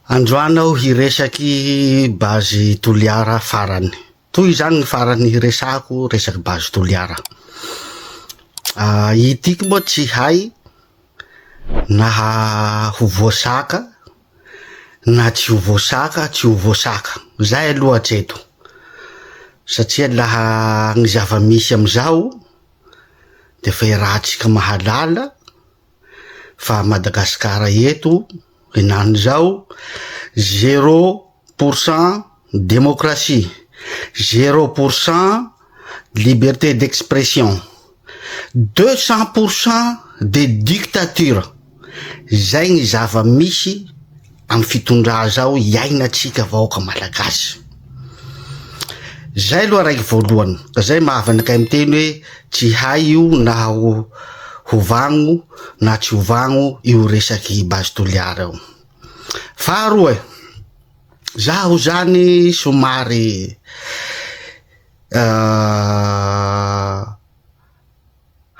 Androany aho hiresaky bazy toliara farany. Toy zany ny farany hiresako resaky bazy toliara. Itiky moa tsy hay na ho voasaka na tsy ho voasaka, tsy ho voasaka. Zay aloha hatreto. Satria laha gny zava-misy amizao de fa rahatsika mahalala fa Madagasikara eto henany zao 0% démocratie, 0% liberté d'expression, 200% de dictature. Zay gny zava-misy amy fitondrà zao iaignatsika vahoaka malagasy. Zay aloha raiky voalohany. Ka zay mahavanakay miteny hoe tsy hay io na hovagno na tsy hovagno io resaky bazy toliara io. Faharoa, zaho zany somary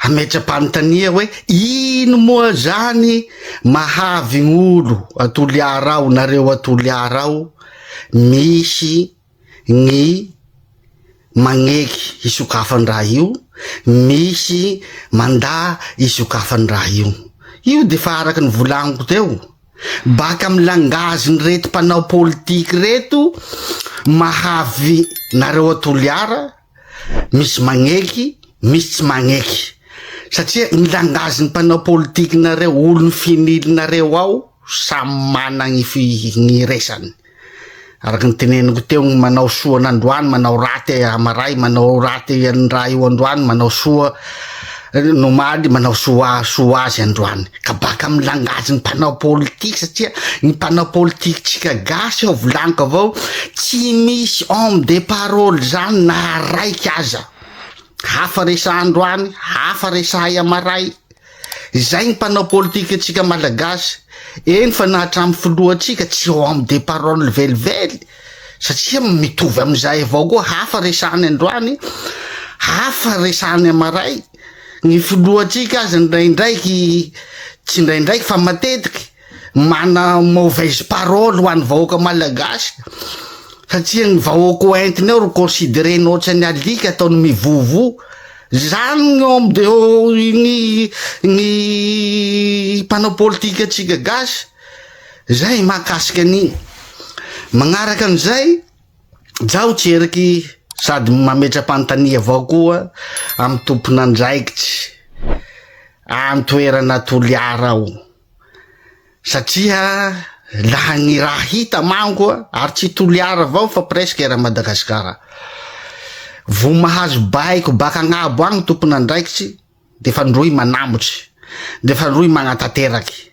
hametra-panontania hoe ino moa zany mahavy gn'olo atoliara ao nareo atoliara ao misy gny magneky hisokafany raha io, misy mandà hisokafany raha io. Io de fa araky ny volagniko teo, baka amy langaziny reto mpanao politiky reto mahavy nareo atoliara, misy magneky, misy tsy magneky. Satria ny langaziny mpanao politiky nareo, olo ny finilinareo ao, samy mana gny resany. Araky ny teneniko teo, manao soa n'androany, manao raty amaray, manao raty andraha io androany, manao soa nomaly, manao soa azy androany. Ka baka amy langaziny mpanao politiky, satria ny mpanao politiky tsika gasy ao volaniko avao, tsy misy homme de parole zany na raiky aza. Hafa resa androany, hafa resa amaray. Zay ny mpanao politiky tsika malagasy. Eny fa nahatramy filohatsika tsy homme de parole velively, satria mitovy amizay avao koa, hafa resany androany, hafa resany amaray. Ny filohatsika azy ndraindraiky, tsy ndraindraiky fa matetiky mana mauvaise parole ho an'ny vahoaka malagasy, satria ny vahoaka hoentiny ao ro considereny ohatrany alika ataony mivovo. Zany ny mpanao politika atsika gasy. Zay mahakasiky an'igny. Magnaraky an'izay, zaho tseriky sady mametra-panontania avao koa amy tompon'andraikitsy amy toerana toliara ao. Satria laha ny raha hita manko, ary tsy toliara avao fa presque era Madagasikara, vo mahazo baiko baka agnabo agny tompon'andraikitsy de fa ndroy manambotsy, de fa ndroy magnatanteraky.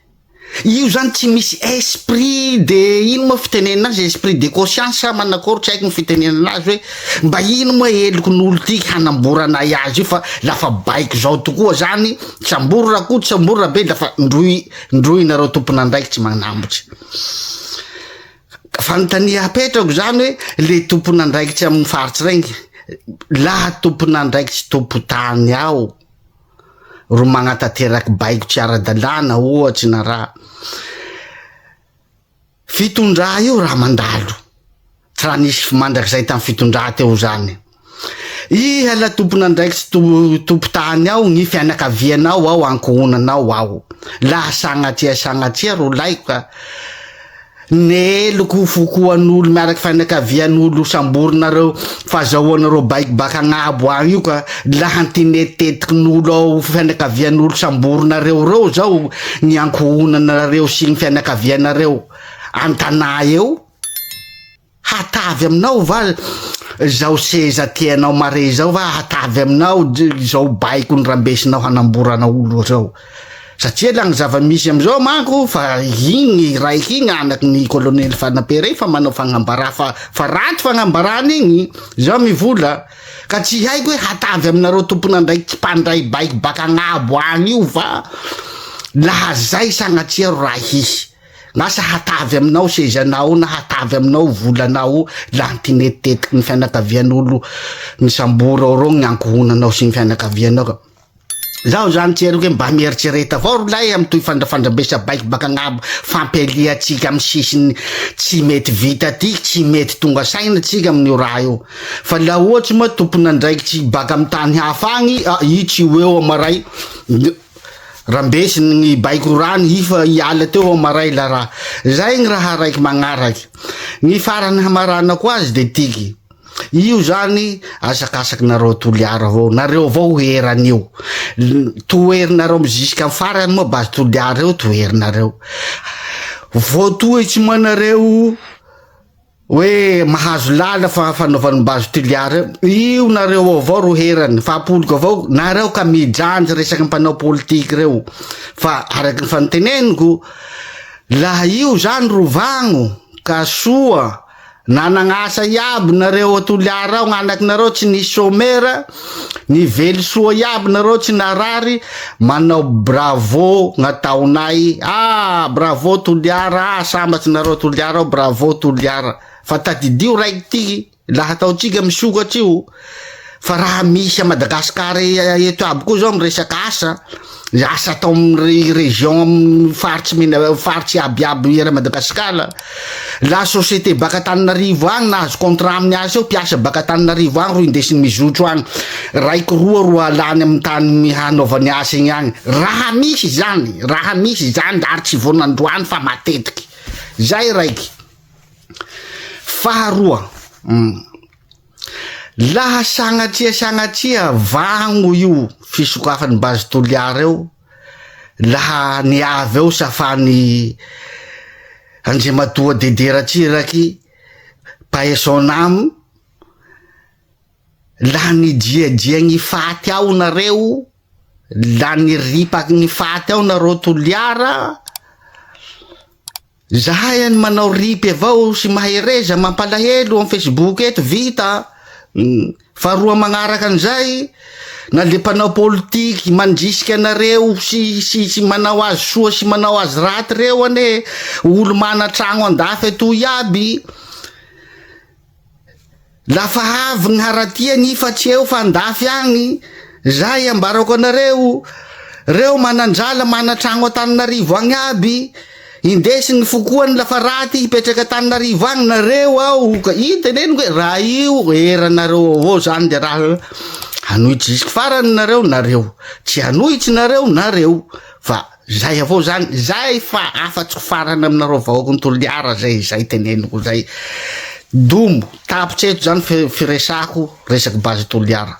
Io zany tsy misy esprit de ino moa fitenena azy, esprit de conscience manakory, tsy haiko ny fitenena azy hoe mba ino moa eloko n'olo tiky hanamboranay azy io, fa lafa baiko zao tokoa zany, tsambory rakoa tsambory rabe, lafa ndroy nareo tompon'andraikitsy manambotsy. Fanontania apetrako zany hoe le tompon'andraikitsy amin'ny faritsy regny, laha tompon'andraikitsy tompo-tany ao ro magnatanteraky baiko tsy ara-dalàna ohatsy na raha, fitondrà io raha mandalo, tsy raha nisy mandrakizay tamy fitondrà teo zany. Iha la tompon'andraikitsy tompo-tany ao, gny fianakavianao ao, ankohonanao ao, laha sagnatria ro laiko ka neloko fokoan'olo miaraky fianakavian'olo samborinareo fahazahoanareo baiko baka agnabo agny io, ka laha tinetetikin'olo ao fianakavian'olo samborinareo reo zao ny ankohonanareo sy ny fianakavianareo an-tanà eo, hatavy aminao va zao seza tianao mare zao, va hatavy aminao zao baiko ny rambesinao hanamborana olo zao. Satria la gny zava-misy amizao manko fa igny raiky igny anaky ny kolonely Fanapere fa manao fagnambara fa raty fagnambarany igny, zao mivola. Ka tsy haiko hoe hatavy aminareo tompon'andraikitsy mpandray baiko baka agnabo agny io va laha zay sagnatria ro raha hisy. Ngasa hatavy aminao sezanao na hatavy aminao volanao laha tinetetiky ny fianakavian'olo ny sambora ao reo ny ankohonanao sy ny fianakavianao. zaho zany tseriko hoe mba mieritsereta avao rolay amy toy fandrafandram-besa baiky baka agnabo fampialiatsika amy sisiny tsy mety vita ty tsy mety tonga saina tsika amin'io raha io fa la ohatsy moa tompon'andraikitsy baka amy tany hafa agny i tsy eo amaray rambesiny gny baiko rany ifa iala teo amaray la raha zay gny raha raiky magnaraky gny farany hamaranako azy de tiky io zany asakasaky nareo toliara avao nareo avao heran'io toherinareo jusqu'à farany moa bazy toliara eo toherinareo voatohitsy moa nareo hoe mahazo lala fa fanaovan'ny bazy toliara io nareo avao ro herany fa apoloko avao nareo ka mijanjy resaky mpanao politika reo fa araky ny fanteneniko laha io zany rovagno ka soa nanagnasa iaby nareo atoliara ao gn'anaky nareo tsy nisy somera ny velo soa iaby nareo tsy narary manao bravo gn'ataonay bravo toliara sambatsy nareo toliara ao bravo toliara fa tadidio raiky ty laha ataotsika misokatry io fa raha misy a Madagasikara eto aby koa zao miresaky asa atao amy région faritsy abiaby era Madagasikara la société baka Tananarivo agny nahazo contrat amin'ny asa eo piasa baka Tananarivo agny ro indesiny mizotro agny raiky roa alany amy tany hanaovany asa igny agny raha misy zany ary tsy vonandroany fa matetiky zay raiky faharoa laha sagnatria vagno io fisokafany bazy toliara eo laha niavy eo safany Andriamatoa Dederatsiraky Paesonamo laha nijiajia gny faty ao nareo la niripaky gny faty ao nareo toliara zahay any manao ripy avao sy mahay reza mampalahelo amy Facebook eto vita faharoa magnaraky an'izay na le mpanao politiky mandrisiky anareo sy manao azy soa sy manao azy raty reo ane olo mana tragno andafy atoy aby lafa avy gny haratia nifatsy eo fa andafy agny zay ambarako anareo reo manandrala mana tragno Antananarivo agny aby indesiny fokoany lafa raty hipetraky Antananarivo agny nareo ao ka iteneniko hoe raha io eranareo avao zany de raha hanohitsy jusque farany nareo tsy hanohitsy nareo fa zay avao zany zay fa afatsy farany aminareo vahoaky ny toliara zay teneniko zay dombo tapitry eto zany firesako resaky bazy toliara